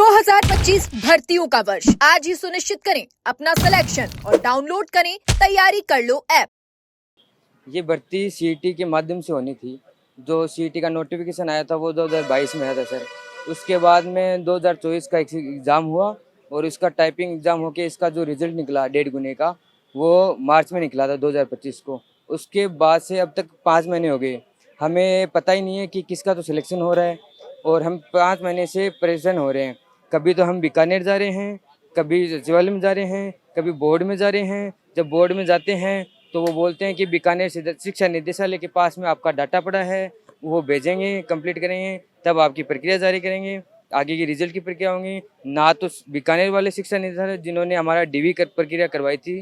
2025 भर्तियों का वर्ष आज ही सुनिश्चित करें अपना सिलेक्शन और डाउनलोड करें तैयारी कर लो ऐप। ये भर्ती सीईटी के माध्यम से होनी थी। जो सीईटी का नोटिफिकेशन आया था वो 2022 में आया था सर। उसके बाद में 2024 का एग्ज़ाम हुआ और इसका टाइपिंग एग्ज़ाम होके इसका जो रिज़ल्ट निकला 1.5 गुने का वो मार्च में निकला था 2025 को। उसके बाद से अब तक 5 महीने हो गए, हमें पता ही नहीं है कि किसका तो सिलेक्शन हो रहा है और हम 5 महीने से परेशान हो रहे हैं। कभी तो हम बीकानेर जा रहे हैं, कभी सचिवालय में जा रहे हैं, कभी बोर्ड में जा रहे हैं। जब बोर्ड में जाते हैं तो वो बोलते हैं कि बीकानेर शिक्षा निदेशालय के पास में आपका डाटा पड़ा है, वो भेजेंगे, कंप्लीट करेंगे, तब आपकी प्रक्रिया जारी करेंगे, आगे की रिजल्ट की प्रक्रिया होंगी। ना तो बीकानेर वाले शिक्षा निदेशालय जिन्होंने हमारा डीवी प्रक्रिया करवाई थी,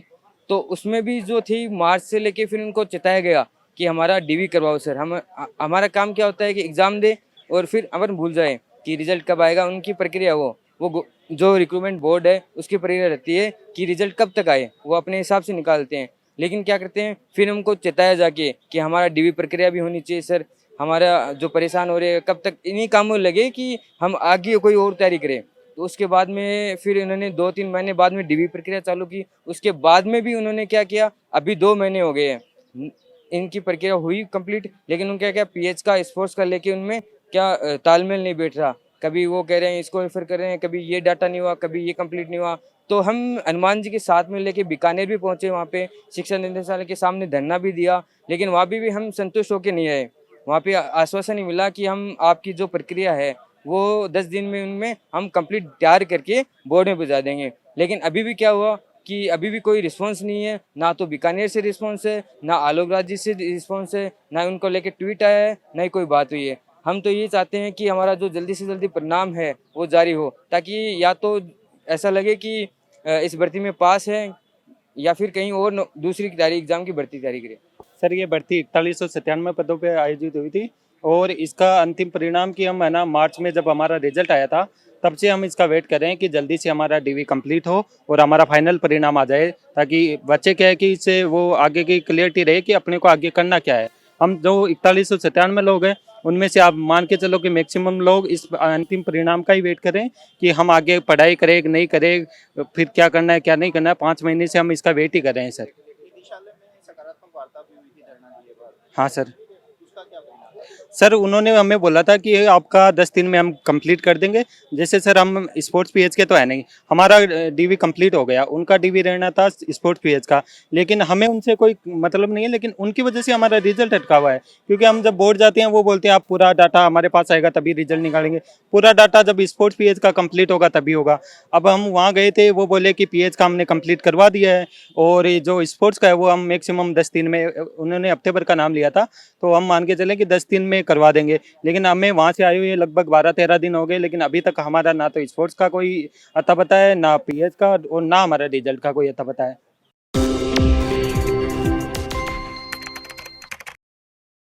तो उसमें भी जो थी मार्च से लेके फिर उनको चिताया गया कि हमारा डीवी करवाओ सर। हमारा काम क्या होता है कि एग्ज़ाम दे और फिर अपन भूल जाए कि रिजल्ट कब आएगा। उनकी प्रक्रिया वो जो रिक्रूटमेंट बोर्ड है उसकी प्रक्रिया रहती है कि रिजल्ट कब तक आए, वो अपने हिसाब से निकालते हैं। लेकिन क्या करते हैं, फिर हमको चिताया जाके कि हमारा डीवी प्रक्रिया भी होनी चाहिए सर। हमारा जो परेशान हो रहे हैं कब तक इन्हीं कामों में लगे कि हम आगे कोई और तैयारी करें। तो उसके बाद में फिर इन्होंने 2-3 महीने बाद में डीवी प्रक्रिया चालू की। उसके बाद में भी उन्होंने क्या किया, अभी 2 महीने हो गए हैं इनकी प्रक्रिया हुई कंप्लीट, लेकिन उनका क्या पीएच का स्पोर्ट्स का लेके उनमें क्या तालमेल नहीं बैठ रहा। कभी वो कह रहे हैं इसको रेफर कर रहे हैं, कभी ये डाटा नहीं हुआ, कभी ये कंप्लीट नहीं हुआ। तो हम हनुमान जी के साथ में लेके बीकानेर भी पहुंचे, वहाँ पे शिक्षा निदेशालय के सामने धरना भी दिया, लेकिन वहाँ भी हम संतुष्ट होकर नहीं आए। वहाँ पे आश्वासन नहीं मिला कि हम आपकी जो प्रक्रिया है वो 10 दिन में उनमें हम कंप्लीट तैयार करके बोर्ड में भिजवा देंगे। लेकिन अभी भी क्या हुआ कि अभी भी कोई रिस्पांस नहीं है, ना तो बीकानेर से रिस्पांस है, ना आलोक राज जी से रिस्पांस है, ना उनको लेके ट्वीट आया है, ना ही कोई बात हुई है। हम तो ये चाहते हैं कि हमारा जो जल्दी से जल्दी परिणाम है वो जारी हो, ताकि या तो ऐसा लगे कि इस भर्ती में पास है या फिर कहीं और दूसरी तैयारी एग्जाम की भर्ती तैयारी करें। सर ये भर्ती 4197 पदों पे आयोजित हुई थी और इसका अंतिम परिणाम कि हम है ना मार्च में जब हमारा रिजल्ट आया था तब से हम इसका वेट कर रहे हैं कि जल्दी से हमारा डीवी कंप्लीट हो और हमारा फाइनल परिणाम आ जाए, ताकि बच्चे क्या है कि इससे वो आगे की क्लियरिटी रहे कि अपने को आगे करना क्या है। हम जो 4197 लोग हैं उनमें से आप मान के चलो कि मैक्सिमम लोग इस अंतिम परिणाम का ही वेट करें कि हम आगे पढ़ाई करें नहीं करें, फिर क्या करना है क्या नहीं करना है। 5 महीने से हम इसका वेट ही कर रहे हैं सर। हाँ सर। सर उन्होंने हमें बोला था कि आपका 10 दिन में हम कंप्लीट कर देंगे। जैसे सर हम स्पोर्ट्स पीएच के तो है नहीं, हमारा डीवी कंप्लीट हो गया, उनका डीवी रहना था स्पोर्ट्स पीएच का, लेकिन हमें उनसे कोई मतलब नहीं है। लेकिन उनकी वजह से हमारा रिजल्ट अटका हुआ है, क्योंकि हम जब बोर्ड जाते हैं वो बोलते हैं आप पूरा डाटा हमारे पास आएगा तभी रिजल्ट निकालेंगे। पूरा डाटा जब स्पोर्ट्स पीएच का कंप्लीट होगा तभी होगा। अब हम वहाँ गए थे, वो बोले कि पीएच का हमने कंप्लीट करवा दिया है और ये जो स्पोर्ट्स का है वो हम मैक्सिमम 10 दिन में, उन्होंने हफ्ते भर का नाम लिया था, तो हम मान के चले कि 10 दिन में करवा देंगे। लेकिन हमें वहाँ से आए हुए लगभग 12-13 दिन हो गए, लेकिन अभी तक हमारा ना तो स्पोर्ट्स का कोई अता पता है, ना पीएच का और ना हमारा रिजल्ट का कोई अता पता है।